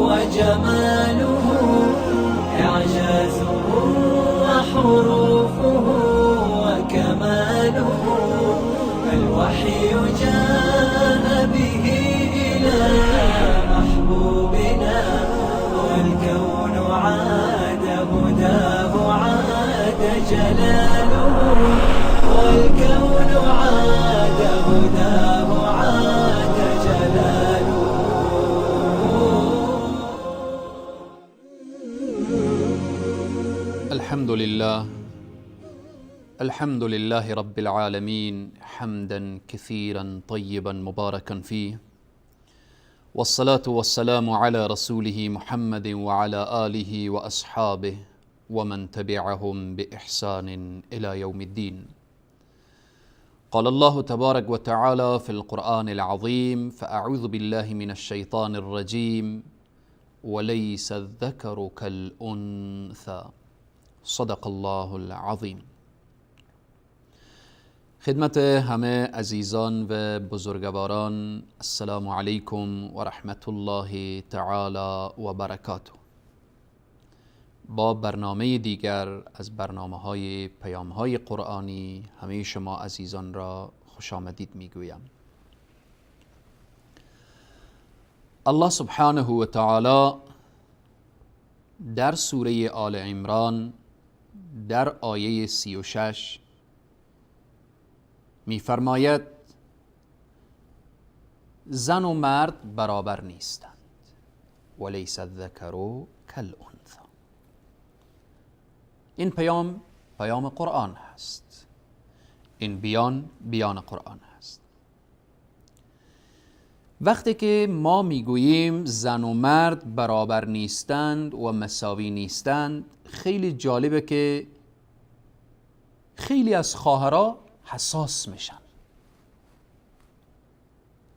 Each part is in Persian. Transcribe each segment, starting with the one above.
وجماله إعجازه وحروفه وكماله الوحي جاء به إلى محبوبنا والكون عاد هداه عاد جلاله والكون عاد هداه عاد جلاله. الحمد لله رب العالمين حمدا كثيرا طيبا مباركا فيه، والصلاة والسلام على رسوله محمد وعلى آله وأصحابه ومن تبعهم بإحسان إلى يوم الدين. قال الله تبارك وتعالى في القرآن العظيم: فأعوذ بالله من الشيطان الرجيم وليس الذكر كالأنثى. صدق الله العظیم. خدمت همه عزیزان و بزرگواران، السلام علیکم و رحمت الله تعالی و برکاته. با برنامه دیگر از برنامه‌های پیام‌های قرآنی همه شما عزیزان را خوش آمدید میگویم. الله سبحانه و تعالی در سوره آل عمران در آیه 36 می‌فرماید زن و مرد برابر نیستند، ولیس الذکر کالانثی. این پیام قرآن هست، این بیان قرآن هست. وقتی که ما میگوییم زن و مرد برابر نیستند و مساوی نیستند، خیلی جالبه که خیلی از خواهرها حساس میشن.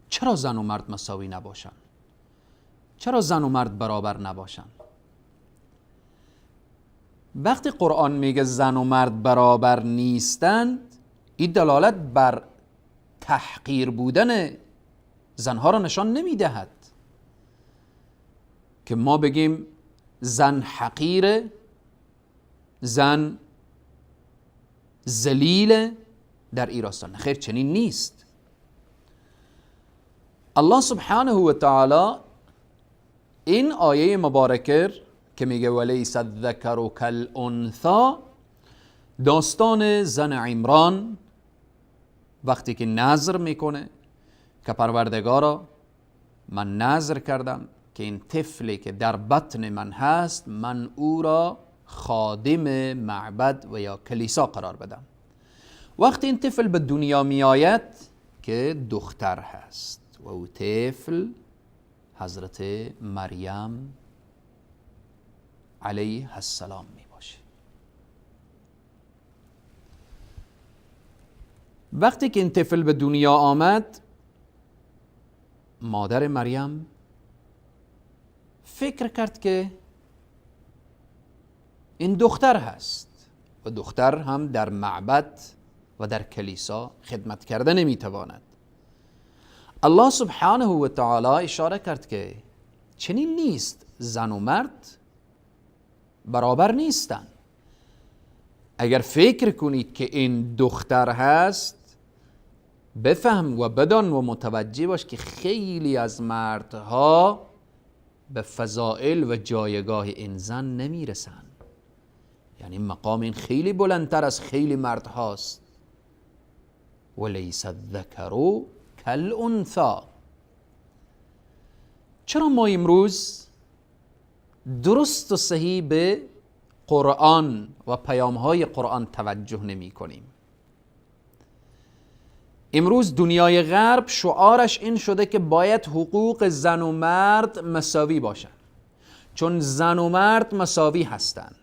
چرا زن و مرد مساوی نباشن؟ چرا زن و مرد برابر نباشن؟ وقتی قرآن میگه زن و مرد برابر نیستند، این دلالت بر تحقیر بودن زنها را نشان نمیدهد که ما بگیم زن حقیره، زن ذلیله در این راستا. خیر، چنین نیست. الله سبحانه و تعالی این آیه مبارکه که میگه ولیس الذکر کالانثی، داستان زن عمران وقتی که نذر میکنه که پروردگارا، من نذر کردم که این طفلی که در بطن من هست من او را خادم معبد و یا کلیسا قرار بدم. وقتی این طفل به دنیا می آید که دختر هست و او طفل حضرت مریم علیه السلام می باشه. وقتی که این طفل به دنیا آمد، مادر مریم فکر کرد که این دختر هست و دختر هم در معبد و در کلیسا خدمت کرده نمیتواند. الله سبحانه و تعالی اشاره کرد که چنین نیست، زن و مرد برابر نیستند. اگر فکر کنید که این دختر هست، بفهم و بدان و متوجه باش که خیلی از مردها به فضائل و جایگاه این زن نمیرسند. یعنی مقام این خیلی بلندتر از خیلی مرد هاست. ولیس الذکر کالانثی. چرا ما امروز درست و صحیح به قرآن و پیام‌های قرآن توجه نمی کنیم؟ امروز دنیای غرب شعارش این شده که باید حقوق زن و مرد مساوی باشن، چون زن و مرد مساوی هستند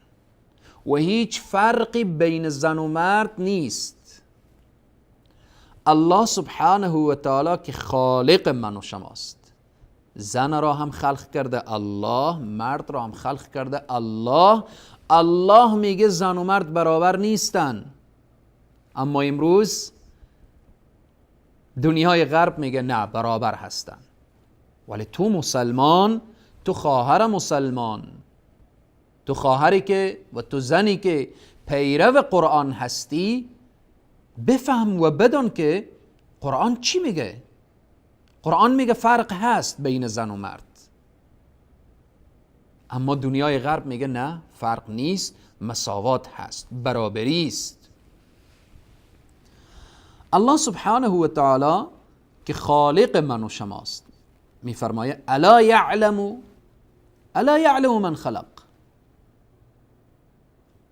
و هیچ فرقی بین زن و مرد نیست. الله سبحانه و تعالی که خالق من و شماست، زن را هم خلق کرده الله، مرد را هم خلق کرده الله. الله میگه زن و مرد برابر نیستن، اما امروز دنیای غرب میگه نه، برابر هستن. ولی تو مسلمان، تو خواهر مسلمان، تو خواهری که و تو زنی که پیرو قرآن هستی، بفهم و بدان که قرآن چی میگه. قرآن میگه فرق هست بین زن و مرد، اما دنیای غرب میگه نه، فرق نیست، مساوات هست، برابری است. الله سبحانه و تعالی که خالق من و شماست میفرمایه الا یعلم من خلق.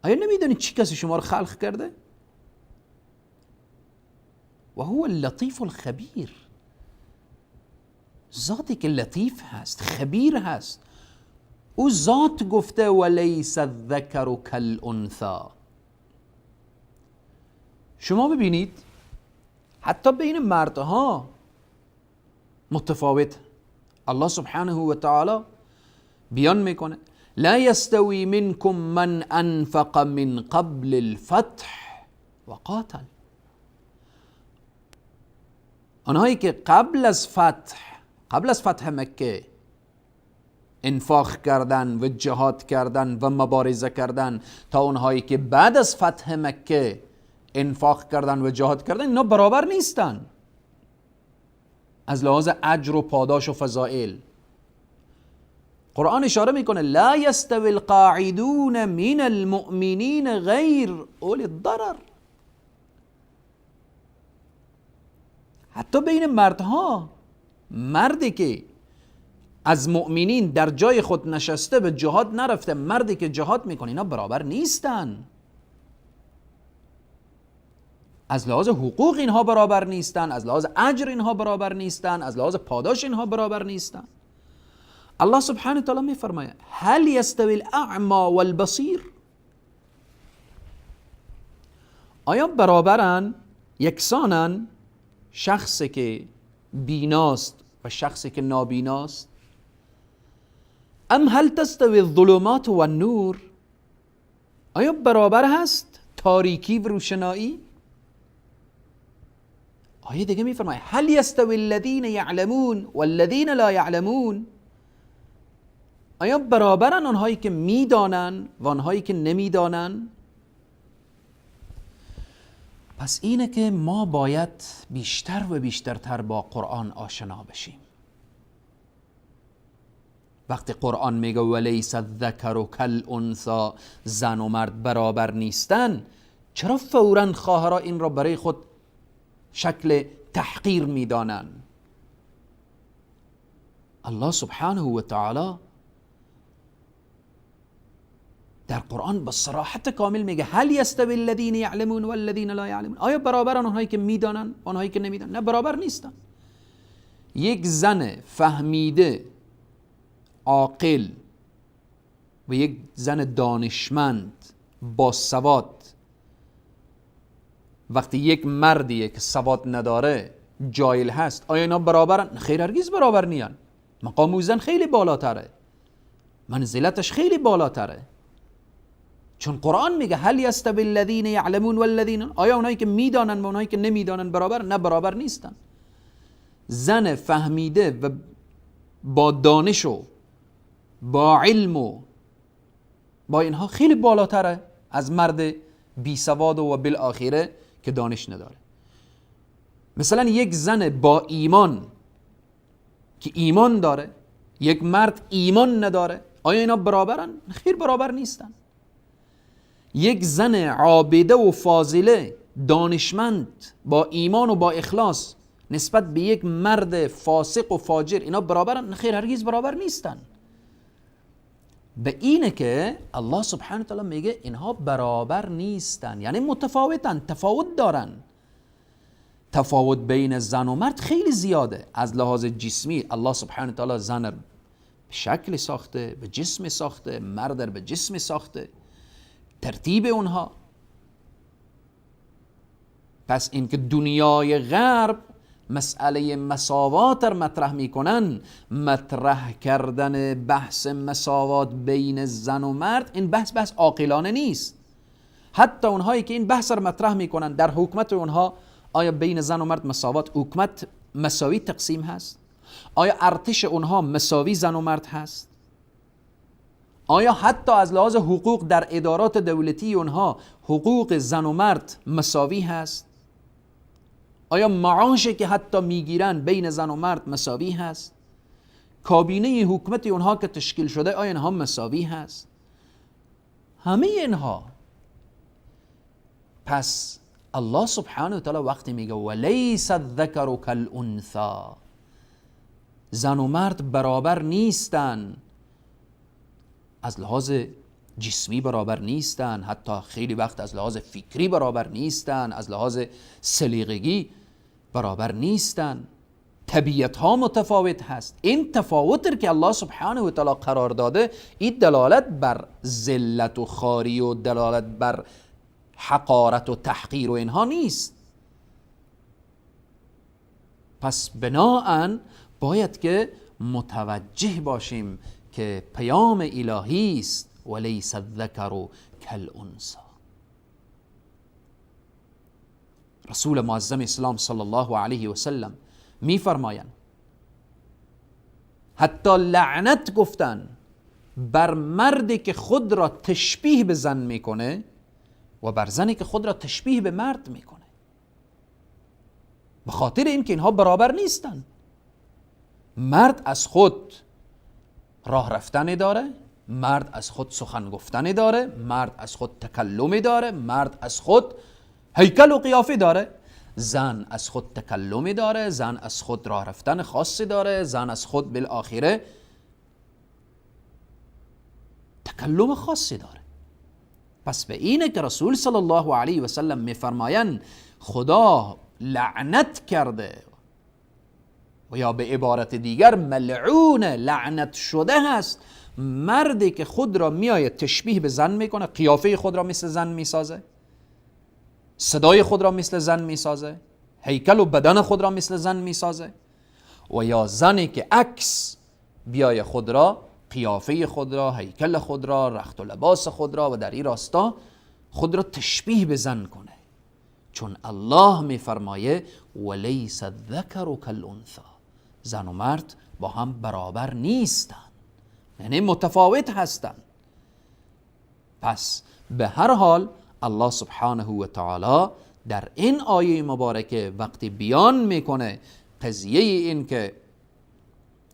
آیا نمیدونید چی کسی شما رو خلق کرده؟ و هو اللطیف الخبیر، ذاتی که لطیف هست، خبیر هست. او ذات گفته ولیس الذکر کالانثی. شما ببینید حتی بین مردها متفاوت. الله سبحانه و تعالی بیان میکنه لا یستوی منکم من انفق من قبل الفتح و قاتل. آنهایی که قبل از فتح مکه انفاق کردن و جهاد کردن و مبارزه کردن، تا اونهایی که بعد از فتح مکه انفاق کردن و جهاد کردن، اینا برابر نیستن از لحاظ اجر و پاداش و فضائل. قرآن اشاره میکنه لا یستوی القاعدون من المؤمنین غیر اولی الضرر. حتی بین مردها، مردی که از مؤمنین در جای خود نشسته به جهاد نرفته، مردی که جهاد میکنه، اینا برابر نیستن. از لحاظ حقوق اینها برابر نیستن، از لحاظ اجر اینها برابر نیستن، از لحاظ پاداش اینها برابر نیستن. الله سبحانه و تعالی میفرماید هل یستوی الاعمی والبصیر. آیا برابرن، یکسانن، شخصی که بیناست و شخصی که نابیناست؟ ام هل تستوی الظلمات و النور. آیا برابر هست تاریکی و روشنایی؟ آیه دیگه میفرماید هل یستوی الذین یعلمون والذین لا یعلمون. آیا برابرن آنهایی که میدانن و آنهایی که نمیدانن؟ پس اینه که ما باید بیشتر و بیشترتر با قرآن آشنا بشیم. وقتی قرآن میگه ولیس الذکر کالانثی، زن و مرد برابر نیستن، چرا فوراً خواهرها این را برای خود شکل تحقیر میدانن؟ الله سبحانه و تعالی در قرآن با صراحت کامل میگه هل یستوی الذین یعلمون والذین لا یعلمون. آیا برابرن آنهایی که میدانن و آنهایی که نمیدانن؟ نه، برابر نیستن. یک زن فهمیده، عاقل و یک زن دانشمند با سواد، وقتی یک مردیه که سواد نداره، جاهل هست، آیا اینا برابرن؟ خیر، هرگز برابر نیان. مقام او زن خیلی بالاتره، منزلتش خیلی بالاتره. چون قرآن میگه هل یستوی الذین یعلمون والذین، آیا اونایی که میدانن و اونایی که نمیدانن برابر؟ نه، برابر نیستن. زن فهمیده و با دانش و با علم و با اینها خیلی بالاتره از مرد بی سواد و بالاخره که دانش نداره. مثلا یک زن با ایمان که ایمان داره، یک مرد ایمان نداره، آیا اینا برابرن؟ خیر، برابر نیستن. یک زن عابده و فاضله، دانشمند، با ایمان و با اخلاص نسبت به یک مرد فاسق و فاجر، اینا برابرن؟ خیر، هرگز برابر نیستن. به اینه که الله سبحانه و تعالی میگه اینها برابر نیستن، یعنی متفاوتن، تفاوت دارن. تفاوت بین زن و مرد خیلی زیاده. از لحاظ جسمی الله سبحانه و تعالی زن به شکل ساخته، به جسم ساخته، مرد به جسم ساخته، ترتیب اونها. پس اینکه دنیای غرب مسئله مساوات را مطرح میکنن، مطرح کردن بحث مساوات بین زن و مرد، این بحث عاقلانه نیست. حتی اونهایی که این بحث را مطرح میکنن در حکومت اونها، آیا بین زن و مرد مساوات، حکومت مساوی تقسیم هست؟ آیا ارتش اونها مساوی زن و مرد هست؟ آیا حتی از لحاظ حقوق در ادارات دولتی اونها حقوق زن و مرد مساوی هست؟ آیا معاشی که حتی میگیرن بین زن و مرد مساوی هست؟ کابینه حکومت اونها که تشکیل شده آیا اینها مساوی هست؟ همه اینها. پس الله سبحانه و تعالی وقتی میگه ولیس الذکر کالانثی، زن و مرد برابر نیستن، از لحاظ جسمی برابر نیستن، حتی خیلی وقت از لحاظ فکری برابر نیستن، از لحاظ سلیقگی برابر نیستن، طبیعت ها متفاوت هست. این تفاوت که الله سبحانه و تعالی قرار داده، این دلالت بر ذلت و خواری و دلالت بر حقارت و تحقیر و اینها نیست. پس بناهن باید که متوجه باشیم که پیام الهی است ولیس الذکر کالانثی. رسول معظم اسلام صلی الله علیه و سلم می فرمایند حتی لعنت گفتن بر مردی که خود را تشبیه به زن میکنه و بر زنی که خود را تشبیه به مرد میکنه، به خاطر اینکه اینها برابر نیستن. مرد از خود راه رفتن داره، مرد از خود سخن گفتن داره، مرد از خود تکلمی داره، مرد از خود هیکل و قیافه داره. زن از خود تکلمی داره، زن از خود راه رفتن خاصی داره، زن از خود بالآخره تکلم خاصی داره. پس به اینه که رسول صلی الله علیه و سلم میفرمایند خدا لعنت کرده و یا به عبارت دیگر ملعون، لعنت شده هست مردی که خود را میآید تشبیه به زن میکنه، قیافه خود را مثل زن میسازه، صدای خود را مثل زن میسازه، هیکل و بدن خود را مثل زن میسازه، و یا زنی که عکس بیای خود را، قیافه خود را، هیکل خود را، رخت و لباس خود را و در این راستا خود را تشبیه به زن کنه. چون الله میفرمایه ولیس الذکر کالانثی، زن و مرد با هم برابر نیستن، یعنی متفاوت هستن. پس به هر حال الله سبحانه و تعالی در این آیه مبارکه وقتی بیان میکنه قضیه این که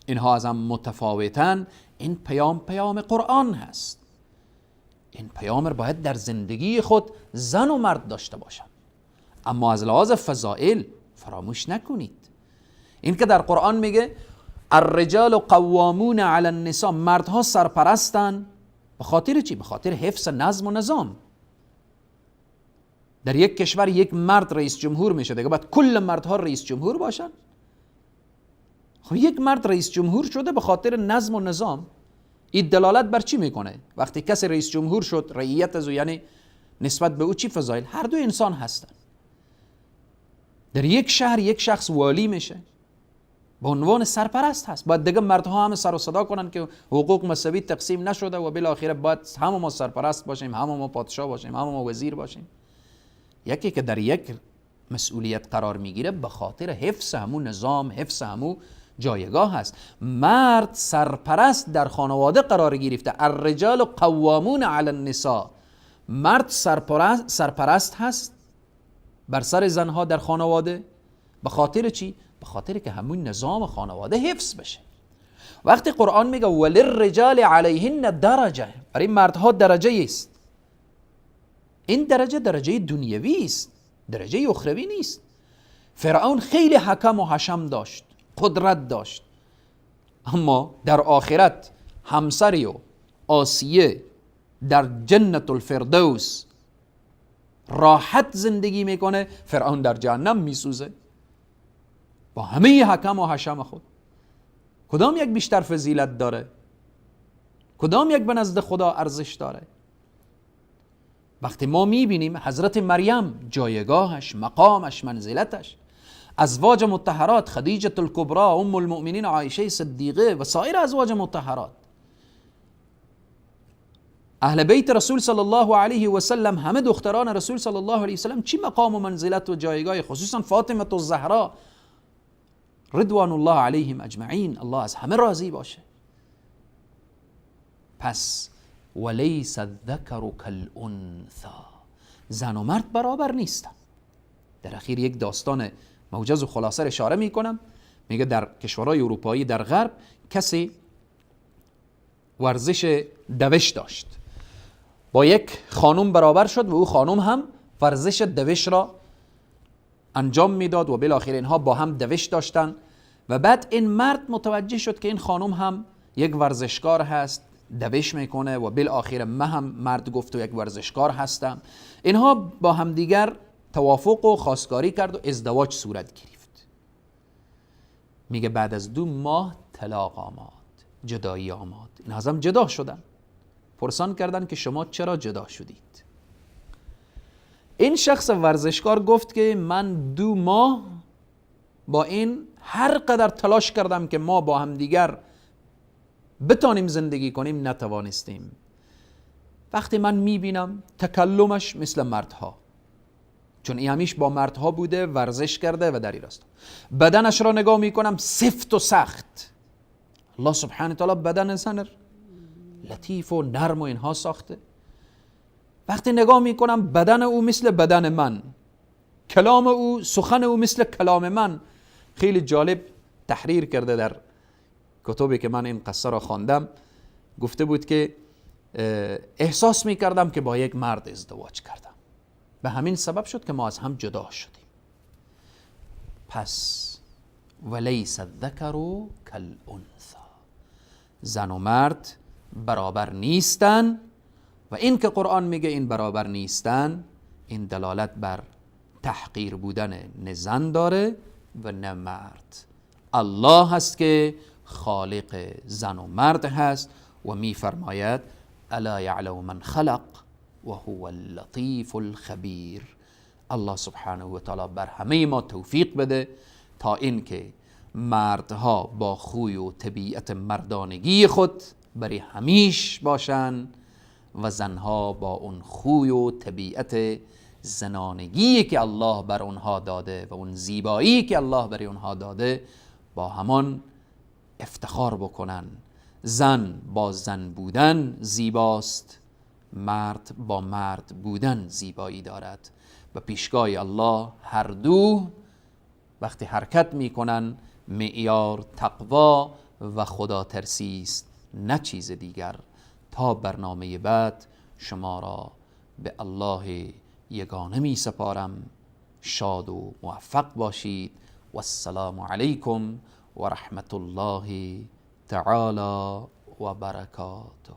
اینها از هم متفاوتن، این پیام قرآن هست. این پیام باید در زندگی خود زن و مرد داشته باشن. اما از لحاظ فضائل فراموش نکنید این که در قرآن میگه الرجال قوامون علی النساء، مردها سرپرستن. به خاطر چی؟ به خاطر حفظ نظم و نظام. در یک کشور یک مرد رئیس جمهور میشه، دیگه باید کل مردها رئیس جمهور باشن؟ خب یک مرد رئیس جمهور شده به خاطر نظم و نظام. این دلالت بر چی میکنه؟ وقتی کسی رئیس جمهور شد، رعیت از او، یعنی نسبت به او چی فضایل؟ هر دو انسان هستن. در یک شهر یک شخص والی میشه، به عنوان سرپرست هست. باید دیگه مردها همه سر و صدا کنن که حقوق مساوی تقسیم نشده و بالاخره باید همه ما سرپرست باشیم، همه ما پادشاه باشیم، همه ما وزیر باشیم. یکی که در یک مسئولیت قرار میگیره به خاطر حفظ همون نظام، حفظ همون جایگاه هست. مرد سرپرست در خانواده قرار گرفته. الرجال قوامون علی النساء، مرد سرپرست هست بر سر زنها در خانواده. به خاطر چی؟ به خاطر که همون نظام خانواده حفظ بشه. وقتی قرآن میگه وللرجال علیهن درجه، برای مردها درجه است. این درجه دنیوی است، درجه اخروی نیست. فرعون خیلی حکم و حشم داشت، قدرت داشت، اما در آخرت همسری و آسیه در جنت الفردوس راحت زندگی میکنه، فرعون در جهنم میسوزه با همه حکم و حشم خود. کدام یک بیشتر فضیلت داره؟ کدام یک به نزد خدا ارزش داره؟ وقتی ما میبینیم حضرت مریم، جایگاهش، مقامش، منزلتش، ازواج مطهرات، خدیجه الکبری، ام المؤمنین عایشه صدیقه و سایر ازواج مطهرات، اهل بیت رسول صلی الله علیه و سلم، همه دختران رسول صلی الله علیه و سلم چی مقام و منزلت و جایگاه، خصوصا فاطمه الزهرا رضوان الله علیهم اجمعین، الله از همه راضی باشه. پس ولیس الذکر کالانثی، زن و مرد برابر نیستن. در اخیر یک داستان موجز و خلاصه اشاره میکنم. میگه در کشورهای اروپایی در غرب کسی ورزش دوش داشت، با یک خانم برابر شد و او خانم هم ورزش دوش را انجام میداد و بالاخره اینها با هم دوش داشتن و بعد این مرد متوجه شد که این خانم هم یک ورزشکار هست، دوش میکنه و بالاخره من هم، مرد گفت و یک ورزشکار هستم. اینها با همدیگر توافق و خواستگاری کرد و ازدواج صورت گرفت. میگه بعد از 2 ماه طلاق آمد، جدایی آمد. این هم جدا شدن. پرسان کردن که شما چرا جدا شدید؟ این شخص ورزشکار گفت که من 2 ماه با این هر قدر تلاش کردم که ما با هم دیگر بتانیم زندگی کنیم، نتوانستیم. وقتی من میبینم تکلمش مثل مردها، چون این همیش با مردها بوده، ورزش کرده و در این راستا. بدنش را نگاه میکنم سفت و سخت. الله سبحانه تعالی بدن زن لطیف و نرم و اینها ساخته. وقتی نگاه میکنم بدن او مثل بدن من، کلام او، سخن او مثل کلام من. خیلی جالب تحریر کرده در کتابی که من این قصه را خواندم، گفته بود که احساس میکردم که با یک مرد ازدواج کردم، به همین سبب شد که ما از هم جدا شدیم. پس ولیس الذکر کالانثی، زن و مرد برابر نیستن. و این که قرآن میگه این برابر نیستن، این دلالت بر تحقیر بودن نه زن داره و نه مرد. الله هست که خالق زن و مرد هست و میفرماید الا یعلم من خلق و هو اللطیف الخبیر. الله سبحانه و تعالی بر همه ما توفیق بده تا اینکه مردها با خوی و طبیعت مردانگی خود برای همیش باشن و زنها با اون خوی و طبیعت زنانگی که الله بر اونها داده و اون زیبایی که الله بر اونها داده با همان افتخار بکنن. زن با زن بودن زیباست، مرد با مرد بودن زیبایی دارد و پیشگاه الله هر دو وقتی حرکت میکنن معیار تقوا و خدا ترسی است، نه چیز دیگر. تا برنامه بعد شما را به الله یگانه می سپارم. شاد و موفق باشید و السلام علیکم و رحمت الله تعالی و برکاته.